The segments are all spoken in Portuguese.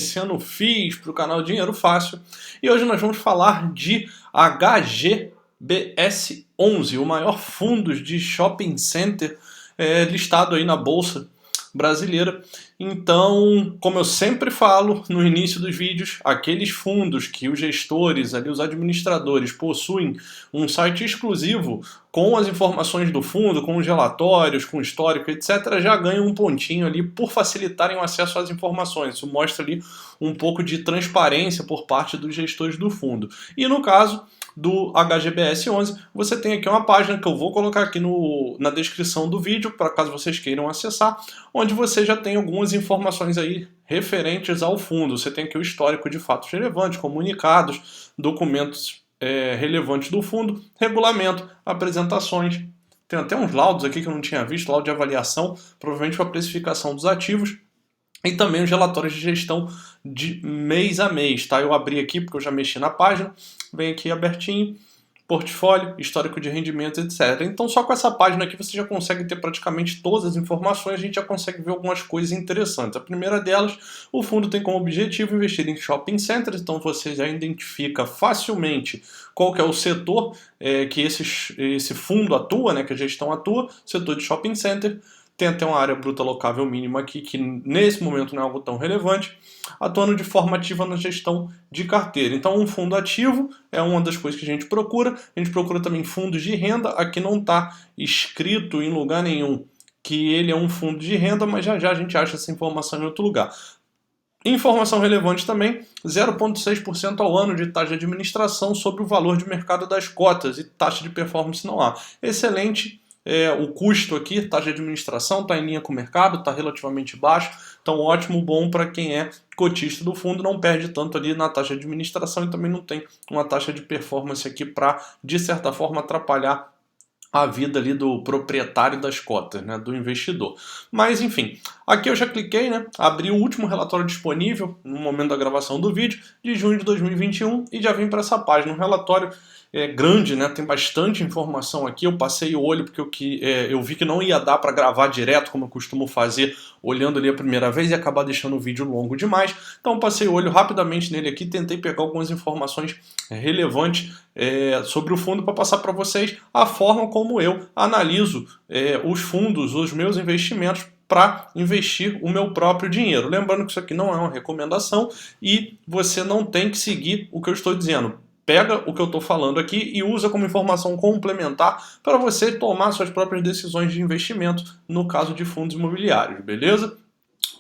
Esse FIIs para o canal Dinheiro Fácil, e hoje nós vamos falar de HGBS11, o maior fundo de shopping center listado aí na Bolsa Brasileira. Então, como eu sempre falo no início dos vídeos, aqueles fundos que os gestores, ali, os administradores possuem um site exclusivo com as informações do fundo, com os relatórios, com o histórico, etc., já ganham um pontinho ali por facilitarem o acesso às informações. Isso mostra ali um pouco de transparência por parte dos gestores do fundo. E no caso do HGBS11, você tem aqui uma página que eu vou colocar aqui na descrição do vídeo, para caso vocês queiram acessar, onde você já tem algumas informações aí referentes ao fundo. Você tem aqui o histórico de fatos relevantes, comunicados, documentos relevantes do fundo, regulamento, apresentações. Tem até uns laudos aqui que eu não tinha visto, laudo de avaliação, provavelmente para a precificação dos ativos. E também os relatórios de gestão de mês a mês, tá? Eu abri aqui porque eu já mexi na página, vem aqui abertinho, portfólio, histórico de rendimentos, etc. Então só com essa página aqui você já consegue ter praticamente todas as informações, a gente já consegue ver algumas coisas interessantes. A primeira delas, o fundo tem como objetivo investir em shopping centers, então você já identifica facilmente qual que é o setor que esse fundo atua, né, que a gestão atua, setor de shopping center. Tem até uma área bruta locável mínima aqui, que nesse momento não é algo tão relevante, atuando de forma ativa na gestão de carteira. Então um fundo ativo é uma das coisas que a gente procura também fundos de renda. Aqui não está escrito em lugar nenhum que ele é um fundo de renda, mas já já a gente acha essa informação em outro lugar. Informação relevante também, 0,6% ao ano de taxa de administração sobre o valor de mercado das cotas, e taxa de performance não há. Excelente. O custo aqui, taxa de administração, está em linha com o mercado, está relativamente baixo, então ótimo, bom para quem é cotista do fundo, não perde tanto ali na taxa de administração e também não tem uma taxa de performance aqui para, de certa forma, atrapalhar a vida ali do proprietário das cotas, né, do investidor. Mas enfim, aqui eu já cliquei, né, abri o último relatório disponível no momento da gravação do vídeo, de junho de 2021, e já vim para essa página. Um relatório grande, né, tem bastante informação aqui. Eu passei o olho porque eu vi que não ia dar para gravar direto, como eu costumo fazer, olhando ali a primeira vez e acabar deixando o vídeo longo demais. Então passei o olho rapidamente nele aqui, tentei pegar algumas informações relevantes sobre o fundo para passar para vocês a forma como eu analiso os fundos, os meus investimentos, para investir o meu próprio dinheiro. Lembrando que isso aqui não é uma recomendação e você não tem que seguir o que eu estou dizendo. Pega o que eu estou falando aqui e usa como informação complementar para você tomar suas próprias decisões de investimento no caso de fundos imobiliários, beleza?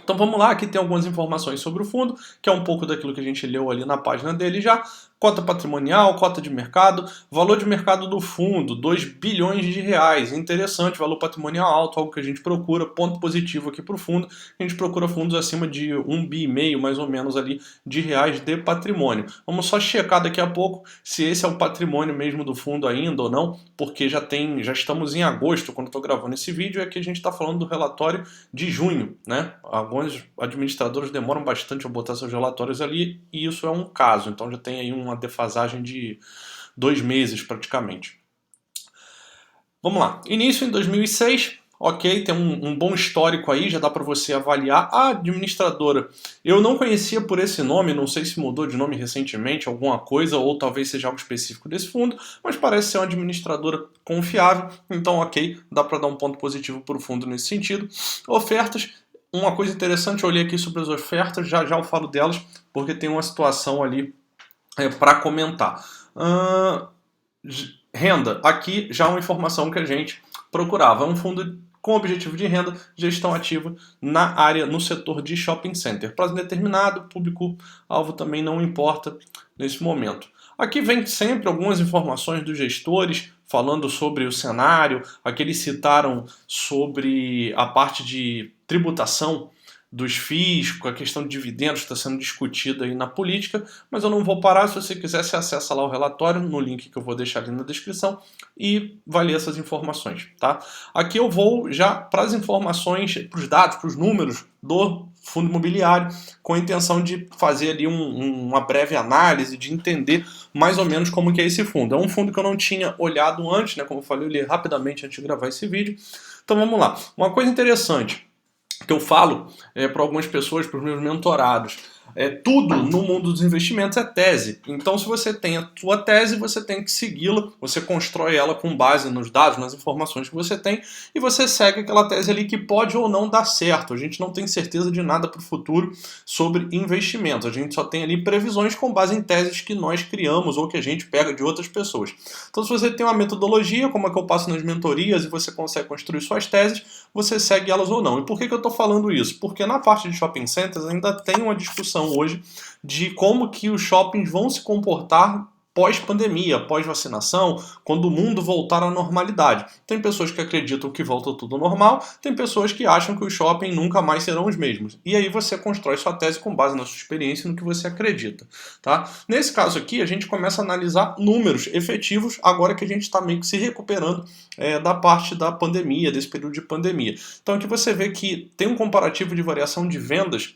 Então vamos lá, aqui tem algumas informações sobre o fundo, que é um pouco daquilo que a gente leu ali na página dele já. Cota patrimonial, cota de mercado, valor de mercado do fundo, 2 bilhões de reais. Interessante, valor patrimonial alto, algo que a gente procura, ponto positivo aqui para o fundo. A gente procura fundos acima de 1,5 bi, mais ou menos ali, de reais de patrimônio. Vamos só checar daqui a pouco se esse é o patrimônio mesmo do fundo ainda ou não, porque já estamos em agosto quando estou gravando esse vídeo, e aqui a gente está falando do relatório de junho, né? Alguns administradores demoram bastante a botar seus relatórios ali, e isso é um caso, então já tem aí uma defasagem de 2 meses praticamente. Vamos lá, início em 2006, ok, tem um bom histórico aí, já dá para você avaliar. A administradora, eu não conhecia por esse nome, não sei se mudou de nome recentemente, alguma coisa, ou talvez seja algo específico desse fundo, mas parece ser uma administradora confiável, então ok, dá para dar um ponto positivo para o fundo nesse sentido. Ofertas, uma coisa interessante, eu olhei aqui sobre as ofertas, já já eu falo delas, porque tem uma situação ali para comentar. Renda, aqui já uma informação que a gente procurava. É um fundo com objetivo de renda, gestão ativa na área, no setor de shopping center. Prazo indeterminado, público-alvo também não importa nesse momento. Aqui vem sempre algumas informações dos gestores falando sobre o cenário. Aqui eles citaram sobre a parte de tributação dos FIIs, com a questão de dividendos que está sendo discutida aí na política, mas eu não vou parar. Se você quiser, você acessa lá o relatório, no link que eu vou deixar ali na descrição, e vai ler essas informações, tá? Aqui eu vou já para as informações, para os dados, para os números do fundo imobiliário, com a intenção de fazer ali uma breve análise, de entender mais ou menos como que é esse fundo. É um fundo que eu não tinha olhado antes, né? Como eu falei, eu li rapidamente antes de gravar esse vídeo. Então vamos lá. Uma coisa interessante que eu falo para algumas pessoas, para os meus mentorados, tudo no mundo dos investimentos é tese. Então, se você tem a sua tese, você tem que segui-la, você constrói ela com base nos dados, nas informações que você tem, e você segue aquela tese ali que pode ou não dar certo. A gente não tem certeza de nada para o futuro sobre investimentos. A gente só tem ali previsões com base em teses que nós criamos ou que a gente pega de outras pessoas. Então, se você tem uma metodologia, como a que eu passo nas mentorias, e você consegue construir suas teses, você segue elas ou não. E por que eu estou falando isso? Porque na parte de shopping centers ainda tem uma discussão hoje de como que os shoppings vão se comportar pós-pandemia, pós-vacinação, quando o mundo voltar à normalidade. Tem pessoas que acreditam que volta tudo normal, tem pessoas que acham que os shoppings nunca mais serão os mesmos. E aí você constrói sua tese com base na sua experiência e no que você acredita. Tá? Nesse caso aqui, a gente começa a analisar números efetivos, agora que a gente está meio que se recuperando da parte da pandemia, desse período de pandemia. Então aqui você vê que tem um comparativo de variação de vendas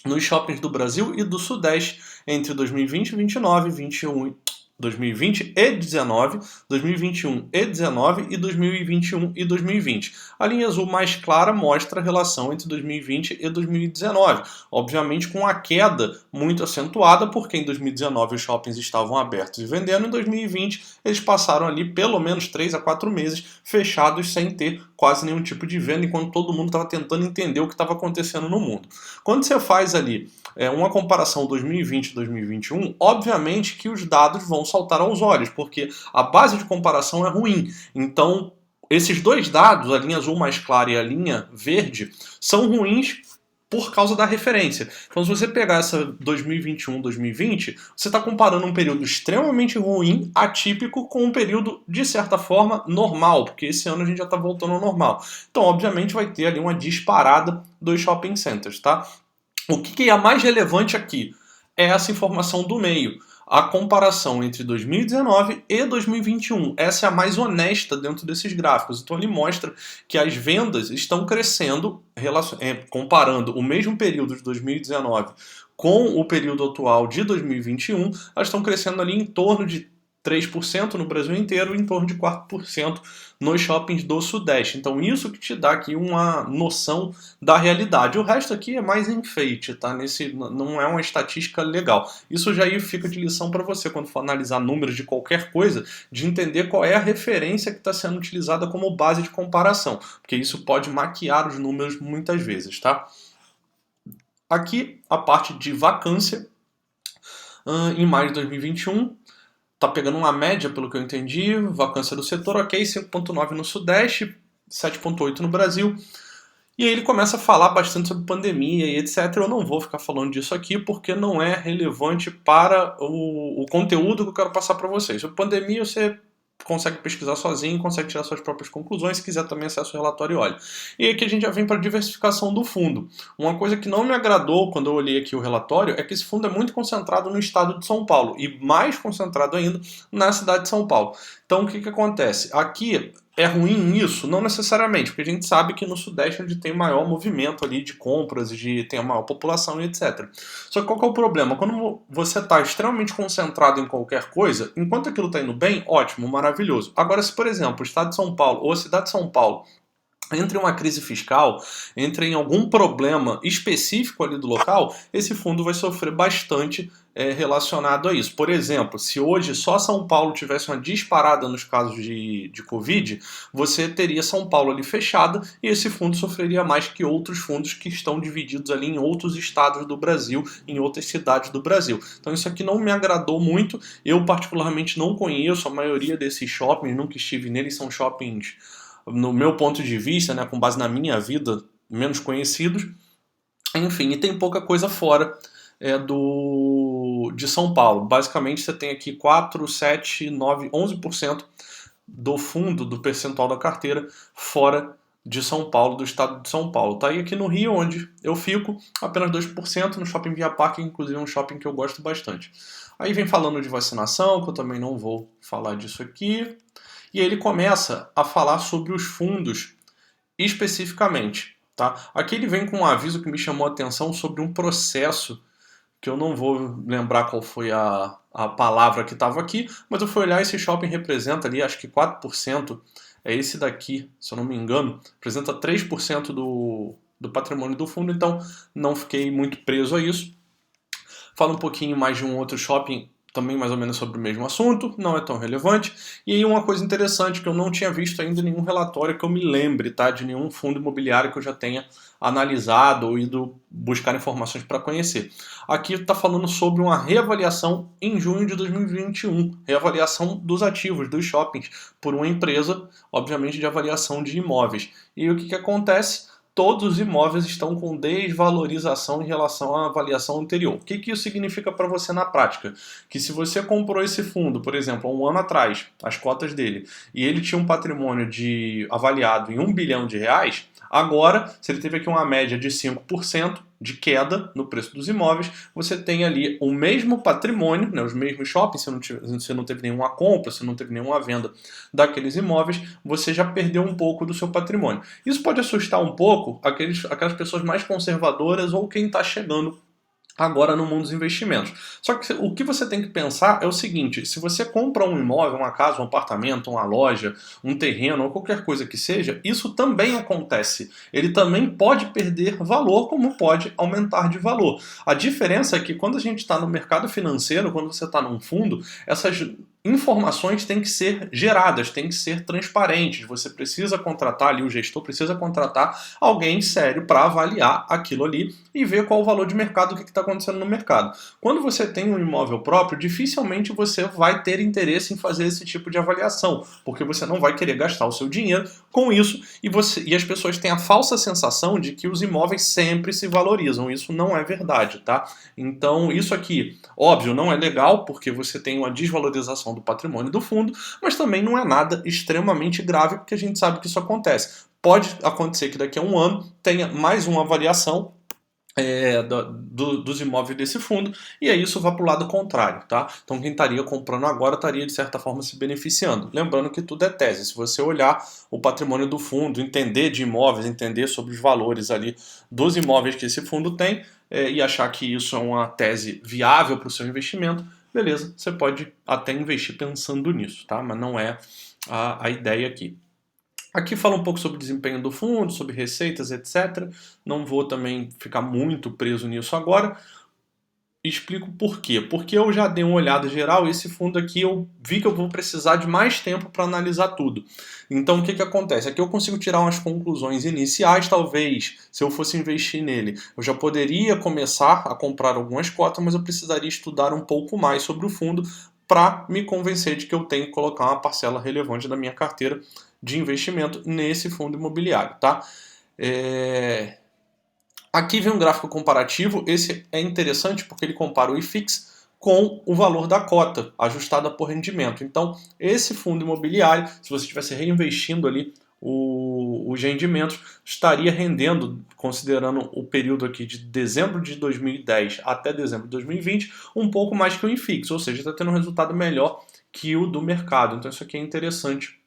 nos shoppings do Brasil e do Sudeste entre 2020 e 29, 21, 2020 e 19, 2021 e 19 e 2021 e 2020. A linha azul mais clara mostra a relação entre 2020 e 2019, obviamente com a queda muito acentuada, porque em 2019 os shoppings estavam abertos e vendendo, em 2020 eles passaram ali pelo menos 3 a 4 meses fechados sem ter quase nenhum tipo de venda, enquanto todo mundo estava tentando entender o que estava acontecendo no mundo. Quando você faz ali uma comparação 2020 e 2021, obviamente que os dados vão saltar aos olhos, porque a base de comparação é ruim. Então, esses dois dados, a linha azul mais clara e a linha verde, são ruins por causa da referência. Então, se você pegar essa 2021-2020, você está comparando um período extremamente ruim, atípico, com um período, de certa forma, normal, porque esse ano a gente já está voltando ao normal. Então, obviamente, vai ter ali uma disparada dos shopping centers, tá? O que é mais relevante aqui é essa informação do meio, a comparação entre 2019 e 2021. Essa é a mais honesta dentro desses gráficos. Então ele mostra que as vendas estão crescendo, comparando o mesmo período de 2019 com o período atual de 2021, elas estão crescendo ali em torno de 3% no Brasil inteiro, em torno de 4% nos shoppings do Sudeste. Então isso que te dá aqui uma noção da realidade. O resto aqui é mais enfeite, tá? Não é uma estatística legal. Isso já aí fica de lição para você quando for analisar números de qualquer coisa, de entender qual é a referência que está sendo utilizada como base de comparação, porque isso pode maquiar os números muitas vezes, tá? Aqui a parte de vacância em maio de 2021. Tá pegando uma média, pelo que eu entendi, vacância do setor, ok, 5,9 no Sudeste, 7,8 no Brasil. E aí ele começa a falar bastante sobre pandemia e etc. Eu não vou ficar falando disso aqui porque não é relevante para o conteúdo que eu quero passar para vocês. Sobre pandemia você consegue pesquisar sozinho, consegue tirar suas próprias conclusões, se quiser também acessa o relatório e olha. E aqui a gente já vem para a diversificação do fundo. Uma coisa que não me agradou quando eu olhei aqui o relatório é que esse fundo é muito concentrado no estado de São Paulo e mais concentrado ainda na cidade de São Paulo. Então o que acontece? Aqui é ruim isso? Não necessariamente, porque a gente sabe que no Sudeste é onde tem maior movimento ali de compras, tem a maior população e etc. Só que qual que é o problema? Quando você está extremamente concentrado em qualquer coisa, enquanto aquilo está indo bem, ótimo, maravilhoso. Agora, se por exemplo o estado de São Paulo ou a cidade de São Paulo entra em uma crise fiscal, entra em algum problema específico ali do local, esse fundo vai sofrer bastante relacionado a isso. Por exemplo, se hoje só São Paulo tivesse uma disparada nos casos de Covid, você teria São Paulo ali fechada e esse fundo sofreria mais que outros fundos que estão divididos ali em outros estados do Brasil, em outras cidades do Brasil. Então isso aqui não me agradou muito, eu particularmente não conheço a maioria desses shoppings, nunca estive neles, são shoppings, no meu ponto de vista, né, com base na minha vida, menos conhecidos. Enfim, e tem pouca coisa fora de São Paulo. Basicamente, você tem aqui 4, 7, 9, 11% do fundo, do percentual da carteira, fora de São Paulo, do estado de São Paulo. Tá? E aqui no Rio, onde eu fico, apenas 2% no Shopping Via Parque, inclusive é um shopping que eu gosto bastante. Aí vem falando de vacinação, que eu também não vou falar disso aqui. E aí ele começa a falar sobre os fundos especificamente. Tá? Aqui ele vem com um aviso que me chamou a atenção sobre um processo, que eu não vou lembrar qual foi a palavra que estava aqui, mas eu fui olhar, esse shopping representa ali, acho que 4%, é esse daqui, se eu não me engano, representa 3% do patrimônio do fundo, então não fiquei muito preso a isso. fala um pouquinho mais de um outro shopping, também mais ou menos sobre o mesmo assunto, não é tão relevante. E aí uma coisa interessante que eu não tinha visto ainda em nenhum relatório que eu me lembre, tá? De nenhum fundo imobiliário que eu já tenha analisado ou ido buscar informações para conhecer. Aqui está falando sobre uma reavaliação em junho de 2021, reavaliação dos ativos dos shoppings por uma empresa, obviamente de avaliação de imóveis. E o que acontece? Todos os imóveis estão com desvalorização em relação à avaliação anterior. O que isso significa para você na prática? Que se você comprou esse fundo, por exemplo, há um ano atrás, as cotas dele, e ele tinha um patrimônio avaliado em R$ 1 bilhão, agora, se ele teve aqui uma média de 5% de queda no preço dos imóveis, você tem ali o mesmo patrimônio, né, os mesmos shoppings, se não teve nenhuma compra, se não teve nenhuma venda daqueles imóveis, você já perdeu um pouco do seu patrimônio. Isso pode assustar um pouco aquelas pessoas mais conservadoras ou quem está chegando agora no mundo dos investimentos. Só que o que você tem que pensar é o seguinte: se você compra um imóvel, uma casa, um apartamento, uma loja, um terreno ou qualquer coisa que seja, isso também acontece. Ele também pode perder valor, como pode aumentar de valor. A diferença é que quando a gente está no mercado financeiro, quando você está num fundo, essas informações têm que ser geradas, têm que ser transparentes. Você precisa contratar ali, o gestor precisa contratar alguém sério para avaliar aquilo ali e ver qual o valor de mercado, o que está acontecendo no mercado. Quando você tem um imóvel próprio, dificilmente você vai ter interesse em fazer esse tipo de avaliação, porque você não vai querer gastar o seu dinheiro com isso e as pessoas têm a falsa sensação de que os imóveis sempre se valorizam. Isso não é verdade, tá? Então, isso aqui, óbvio, não é legal, porque você tem uma desvalorização do patrimônio do fundo, mas também não é nada extremamente grave, porque a gente sabe que isso acontece. Pode acontecer que daqui a um ano tenha mais uma avaliação dos imóveis desse fundo, e aí isso vai para o lado contrário, tá? Então quem estaria comprando agora estaria de certa forma se beneficiando. Lembrando que tudo é tese. Se você olhar o patrimônio do fundo, entender de imóveis, entender sobre os valores ali dos imóveis que esse fundo tem, e achar que isso é uma tese viável para o seu investimento, beleza, você pode até investir pensando nisso, tá? Mas não é a ideia aqui. Aqui fala um pouco sobre o desempenho do fundo, sobre receitas, etc. Não vou também ficar muito preso nisso agora. Explico por quê. Porque eu já dei uma olhada geral e esse fundo aqui eu vi que eu vou precisar de mais tempo para analisar tudo. Então o que acontece? Aqui eu consigo tirar umas conclusões iniciais, talvez, se eu fosse investir nele. Eu já poderia começar a comprar algumas cotas, mas eu precisaria estudar um pouco mais sobre o fundo para me convencer de que eu tenho que colocar uma parcela relevante da minha carteira de investimento nesse fundo imobiliário, tá? Aqui vem um gráfico comparativo. Esse é interessante porque ele compara o IFIX com o valor da cota, ajustada por rendimento. Então, esse fundo imobiliário, se você estivesse reinvestindo ali os rendimentos, estaria rendendo, considerando o período aqui de dezembro de 2010 até dezembro de 2020, um pouco mais que o IFIX, ou seja, está tendo um resultado melhor que o do mercado. Então, isso aqui é interessante.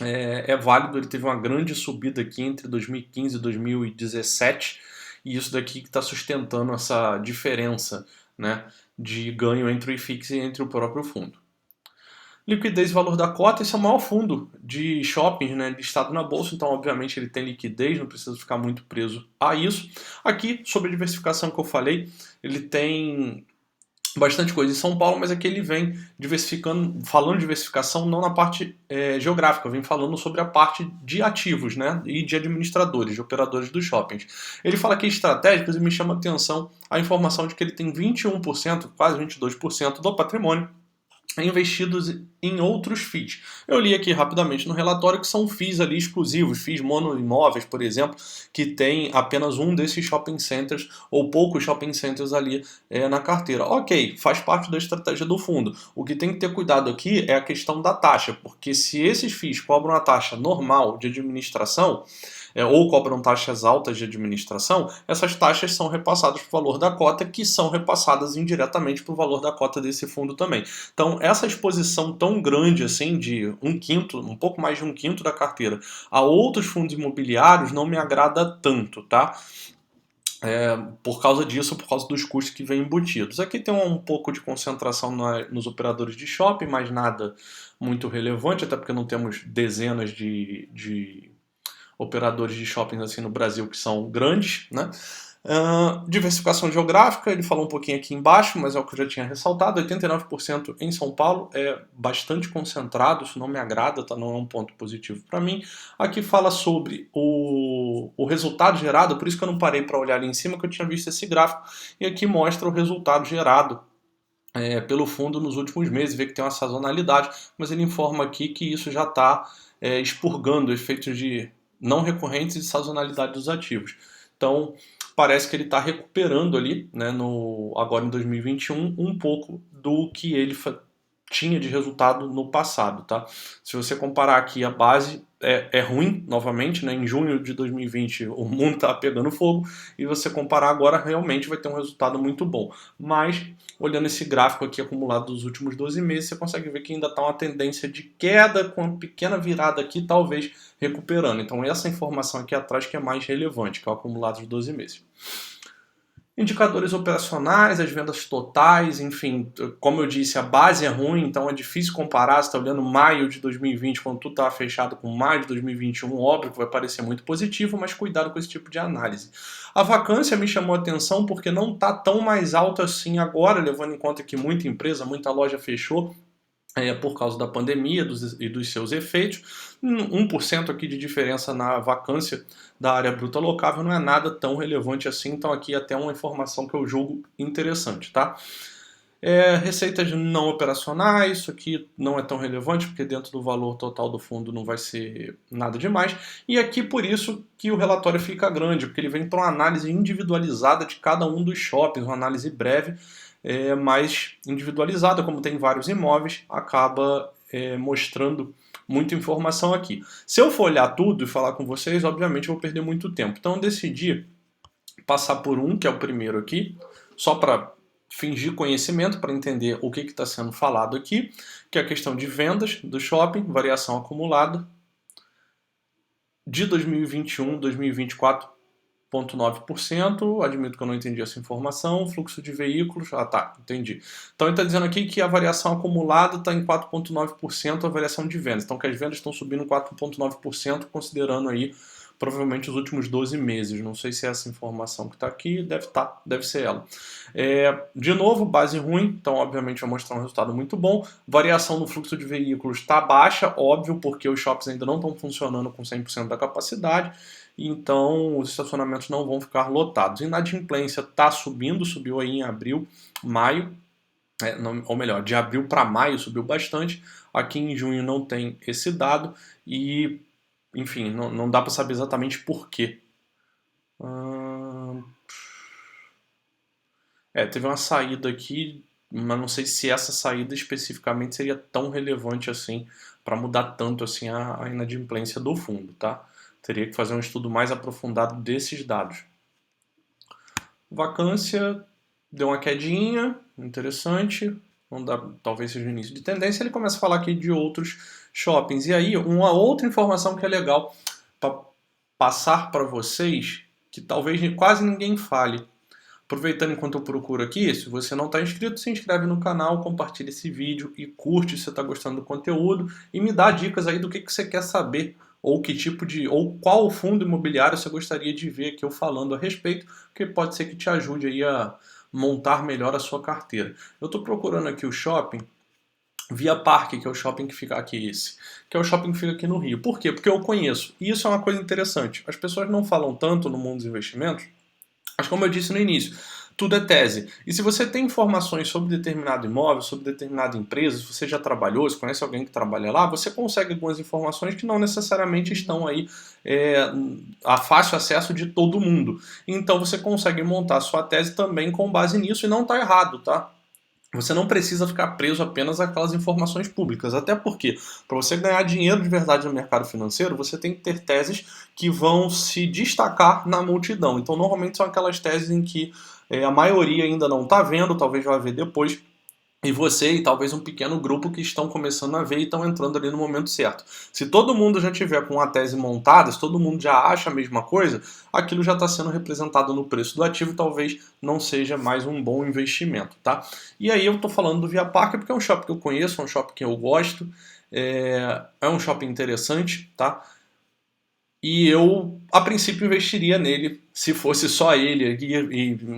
É válido, ele teve uma grande subida aqui entre 2015 e 2017, e isso daqui que está sustentando essa diferença, né, de ganho entre o IFIX e entre o próprio fundo. Liquidez e valor da cota, esse é o maior fundo de shoppings, né, listado na bolsa, então obviamente ele tem liquidez, não precisa ficar muito preso a isso. Aqui, sobre a diversificação que eu falei, ele tem bastante coisa em São Paulo, mas aqui ele vem diversificando, falando de diversificação não na parte geográfica, vem falando sobre a parte de ativos, né, e de administradores, de operadores dos shoppings. Ele fala que estratégicos e me chama a atenção a informação de que ele tem 21%, quase 22% do patrimônio investidos em outros FIIs. Eu li aqui rapidamente no relatório que são FIIs ali exclusivos, FIIs monoimóveis, por exemplo, que tem apenas um desses shopping centers ou poucos shopping centers ali na carteira. Ok, faz parte da estratégia do fundo. O que tem que ter cuidado aqui é a questão da taxa, porque se esses FIIs cobram a taxa normal de administração, ou cobram taxas altas de administração, essas taxas são repassadas para o valor da cota, que são repassadas indiretamente para o valor da cota desse fundo também. Então, essa exposição tão grande assim, de um quinto, um pouco mais de um quinto da carteira, a outros fundos imobiliários não me agrada tanto, tá? Por causa disso, por causa dos custos que vêm embutidos. Aqui tem um pouco de concentração nos operadores de shopping, mas nada muito relevante, até porque não temos dezenas de operadores de shoppings assim no Brasil que são grandes, né? Diversificação geográfica, ele falou um pouquinho aqui embaixo, mas é o que eu já tinha ressaltado, 89% em São Paulo, é bastante concentrado, isso não me agrada, tá? Não é um ponto positivo para mim. Aqui fala sobre o resultado gerado, por isso que eu não parei para olhar ali em cima, que eu tinha visto esse gráfico, e aqui mostra o resultado gerado pelo fundo nos últimos meses, vê que tem uma sazonalidade, mas ele informa aqui que isso já está expurgando efeitos de não recorrentes e sazonalidade dos ativos. Então, parece que ele está recuperando ali, né, agora em 2021, um pouco do que ele tinha de resultado no passado, tá? Se você comparar aqui a base, é ruim, novamente, né? Em junho de 2020 o mundo tá pegando fogo, e você comparar agora realmente vai ter um resultado muito bom. Mas, olhando esse gráfico aqui acumulado dos últimos 12 meses, você consegue ver que ainda está uma tendência de queda, com uma pequena virada aqui, talvez recuperando. Então essa informação aqui atrás que é mais relevante, que é o acumulado de 12 meses. Indicadores operacionais, as vendas totais, enfim, como eu disse, a base é ruim, então é difícil comparar. Você está olhando maio de 2020, quando tudo estava fechado com maio de 2021, óbvio que vai parecer muito positivo, mas cuidado com esse tipo de análise. A vacância me chamou a atenção porque não está tão mais alta assim agora, levando em conta que muita empresa, muita loja fechou, por causa da pandemia e dos seus efeitos. 1% aqui de diferença na vacância da área bruta locável não é nada tão relevante assim, então aqui até uma informação que eu julgo interessante, tá? Receitas não operacionais, isso aqui não é tão relevante, porque dentro do valor total do fundo não vai ser nada demais. E aqui por isso que o relatório fica grande, porque ele vem para uma análise individualizada de cada um dos shoppings, uma análise breve, mais individualizada, como tem vários imóveis, acaba mostrando muita informação aqui. Se eu for olhar tudo e falar com vocês, obviamente eu vou perder muito tempo. Então eu decidi passar por um, que é o primeiro aqui, só para fingir conhecimento, para entender o que está sendo falado aqui, que é a questão de vendas do shopping, variação acumulada de 2021, 2024, 0,9%, admito que eu não entendi essa informação, fluxo de veículos, tá, entendi. Então ele está dizendo aqui que a variação acumulada está em 4,9% a variação de vendas, então que as vendas estão subindo 4,9%, considerando aí provavelmente os últimos 12 meses, não sei se é essa informação que está aqui, deve ser ela. De novo, base ruim, então obviamente vai mostrar um resultado muito bom, variação no fluxo de veículos está baixa, óbvio, porque os shoppings ainda não estão funcionando com 100% da capacidade, então os estacionamentos não vão ficar lotados. Inadimplência está subindo, subiu aí em abril, maio, ou melhor, de abril para maio subiu bastante, aqui em junho não tem esse dado e, enfim, não dá para saber exatamente por quê. Teve uma saída aqui, mas não sei se essa saída especificamente seria tão relevante assim para mudar tanto assim a inadimplência do fundo, tá? Teria que fazer um estudo mais aprofundado desses dados. Vacância deu uma quedinha, interessante, não dá, talvez seja o início de tendência. Ele começa a falar aqui de outros shoppings. E aí, uma outra informação que é legal para passar para vocês, que talvez quase ninguém fale. Aproveitando enquanto eu procuro aqui, se você não está inscrito, se inscreve no canal, compartilha esse vídeo e curte se você está gostando do conteúdo e me dá dicas aí do que você quer saber ou ou qual fundo imobiliário você gostaria de ver aqui eu falando a respeito, porque pode ser que te ajude aí a montar melhor a sua carteira. Eu estou procurando aqui o shopping Via Parque, que é o shopping que fica aqui, que é o shopping que fica aqui no Rio. Por quê? Porque eu conheço. E isso é uma coisa interessante. As pessoas não falam tanto no mundo dos investimentos, mas como eu disse no início, tudo é tese. E se você tem informações sobre determinado imóvel, sobre determinada empresa, se você já trabalhou, se conhece alguém que trabalha lá, você consegue algumas informações que não necessariamente estão aí a fácil acesso de todo mundo. Então você consegue montar a sua tese também com base nisso e não está errado, tá? Você não precisa ficar preso apenas àquelas informações públicas, até porque para você ganhar dinheiro de verdade no mercado financeiro, você tem que ter teses que vão se destacar na multidão. Então normalmente são aquelas teses em que a maioria ainda não está vendo, talvez vai ver depois, e você e talvez um pequeno grupo que estão começando a ver e estão entrando ali no momento certo. Se todo mundo já tiver com a tese montada, se todo mundo já acha a mesma coisa, aquilo já está sendo representado no preço do ativo, talvez não seja mais um bom investimento, tá? E aí eu estou falando do Via Parque porque é um shopping que eu conheço, é um shopping que eu gosto, é um shopping interessante, tá? E eu, a princípio, investiria nele se fosse só ele.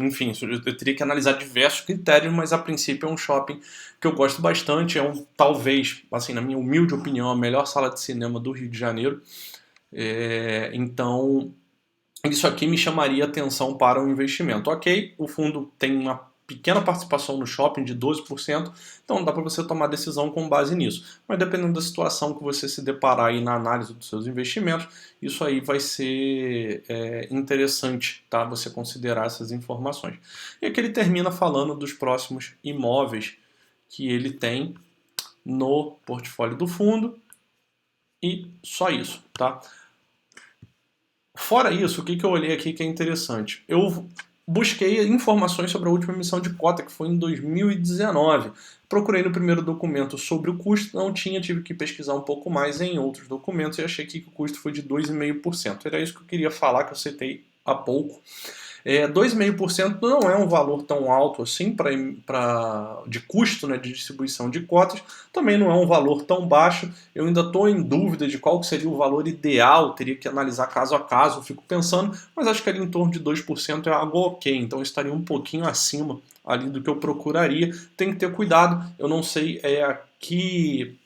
Enfim, eu teria que analisar diversos critérios, mas a princípio é um shopping que eu gosto bastante. É talvez, assim, na minha humilde opinião, a melhor sala de cinema do Rio de Janeiro. Então, isso aqui me chamaria atenção para o investimento. Ok, o fundo tem uma pequena participação no shopping de 12%, então dá para você tomar decisão com base nisso. Mas dependendo da situação que você se deparar aí na análise dos seus investimentos, isso aí vai ser interessante, tá? Você considerar essas informações. E aqui ele termina falando dos próximos imóveis que ele tem no portfólio do fundo e só isso, tá? Fora isso, o que eu olhei aqui que é interessante? Eu busquei informações sobre a última emissão de cota, que foi em 2019. Procurei no primeiro documento sobre o custo, não tinha, tive que pesquisar um pouco mais em outros documentos e achei que o custo foi de 2,5%. Era isso que eu queria falar, que eu citei há pouco. 2,5% não é um valor tão alto assim de custo, né, de distribuição de cotas, também não é um valor tão baixo. Eu ainda estou em dúvida de qual seria o valor ideal, teria que analisar caso a caso, eu fico pensando, mas acho que ali em torno de 2% é algo ok, então eu estaria um pouquinho acima ali do que eu procuraria. Tem que ter cuidado, eu não sei que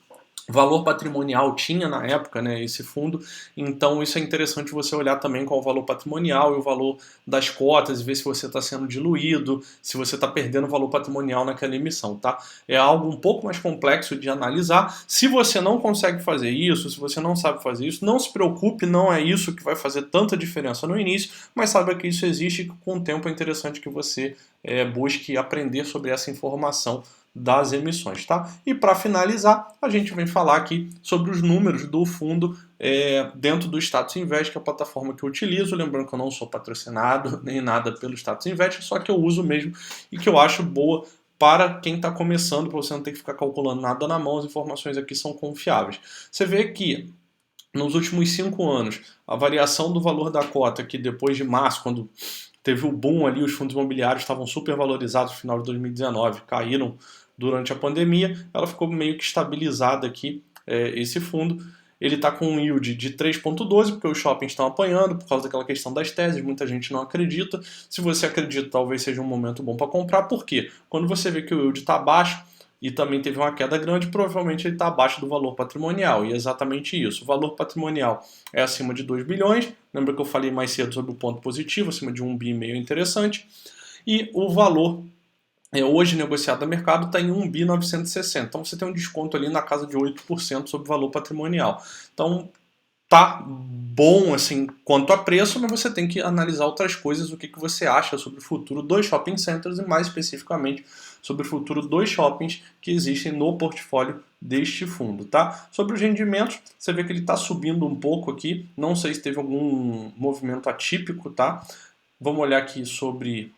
valor patrimonial tinha na época, né, esse fundo, então isso é interessante você olhar também qual o valor patrimonial e o valor das cotas e ver se você está sendo diluído, se você está perdendo valor patrimonial naquela emissão, tá? É algo um pouco mais complexo de analisar. Se você não consegue fazer isso, se você não sabe fazer isso, não se preocupe, não é isso que vai fazer tanta diferença no início, mas saiba que isso existe e que com o tempo é interessante que você busque aprender sobre essa informação das emissões, tá? E para finalizar, a gente vem falar aqui sobre os números do fundo dentro do Status Invest, que é a plataforma que eu utilizo. Lembrando que eu não sou patrocinado nem nada pelo Status Invest, só que eu uso mesmo e que eu acho boa para quem está começando, para você não ter que ficar calculando nada na mão. As informações aqui são confiáveis. Você vê que nos últimos 5 anos, a variação do valor da cota, que depois de março, quando teve o boom ali, os fundos imobiliários estavam super valorizados no final de 2019, caíram durante a pandemia, ela ficou meio que estabilizada aqui, esse fundo. Ele está com um yield de 3,12, porque os shoppings estão apanhando, por causa daquela questão das teses, muita gente não acredita. Se você acredita, talvez seja um momento bom para comprar, por quê? Quando você vê que o yield está baixo, e também teve uma queda grande, provavelmente ele está abaixo do valor patrimonial, e é exatamente isso. O valor patrimonial é acima de 2 bilhões, lembra que eu falei mais cedo sobre o ponto positivo, acima de 1,5 bi interessante, e o valor hoje negociado no mercado está em 1,960 bi. Então você tem um desconto ali na casa de 8% sobre o valor patrimonial. Então tá bom assim quanto a preço, mas você tem que analisar outras coisas, o que você acha sobre o futuro dos shopping centers e mais especificamente sobre o futuro dos shoppings que existem no portfólio deste fundo, tá? Sobre os rendimentos, você vê que ele está subindo um pouco aqui, não sei se teve algum movimento atípico, tá? Vamos olhar aqui sobre...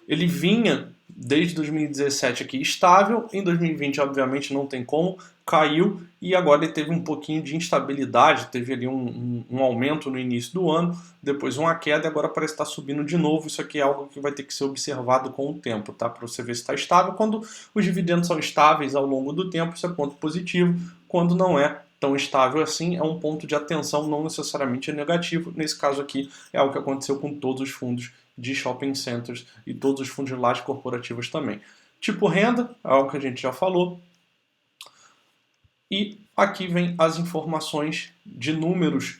Ele vinha desde 2017 aqui estável, em 2020 obviamente não tem como, caiu e agora ele teve um pouquinho de instabilidade, teve ali um aumento no início do ano, depois uma queda e agora parece estar subindo de novo. Isso aqui é algo que vai ter que ser observado com o tempo, tá? Para você ver se está estável. Quando os dividendos são estáveis ao longo do tempo, isso é ponto positivo. Quando não é tão estável assim, é um ponto de atenção, não necessariamente é negativo. Nesse caso aqui é algo que aconteceu com todos os fundos de shopping centers e todos os fundos de lajes corporativas também. Tipo renda, é algo que a gente já falou. E aqui vem as informações de números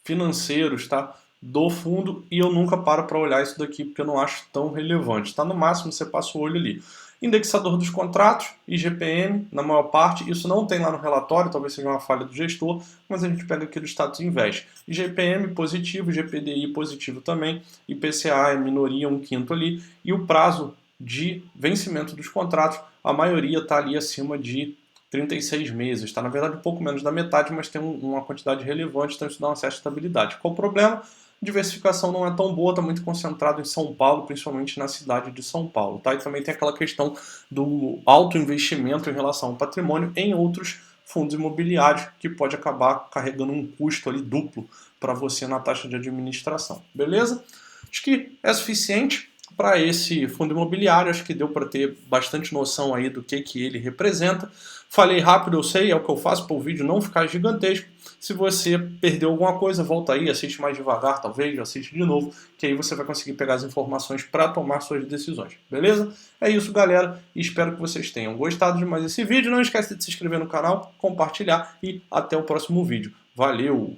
financeiros, tá? Do fundo, e eu nunca paro para olhar isso daqui porque eu não acho tão relevante, tá? No máximo você passa o olho ali. Indexador dos contratos, IGPM, na maior parte, isso não tem lá no relatório, talvez seja uma falha do gestor, mas a gente pega aqui do Status Invest. IGPM positivo, GPDI positivo também, IPCA é minoria, 1/5 ali, e o prazo de vencimento dos contratos, a maioria está ali acima de 36 meses, está na verdade um pouco menos da metade, mas tem uma quantidade relevante, então isso dá uma certa estabilidade. Qual o problema? Diversificação não é tão boa, está muito concentrado em São Paulo, principalmente na cidade de São Paulo, tá? E também tem aquela questão do alto investimento em relação ao patrimônio em outros fundos imobiliários, que pode acabar carregando um custo ali duplo para você na taxa de administração, beleza? Acho que é suficiente para esse fundo imobiliário, acho que deu para ter bastante noção aí do que ele representa. Falei rápido, eu sei, é o que eu faço para o vídeo não ficar gigantesco. Se você perdeu alguma coisa, volta aí, assiste mais devagar, talvez, assiste de novo, que aí você vai conseguir pegar as informações para tomar suas decisões, beleza? É isso, galera, e espero que vocês tenham gostado de mais esse vídeo. Não esquece de se inscrever no canal, compartilhar e até o próximo vídeo. Valeu!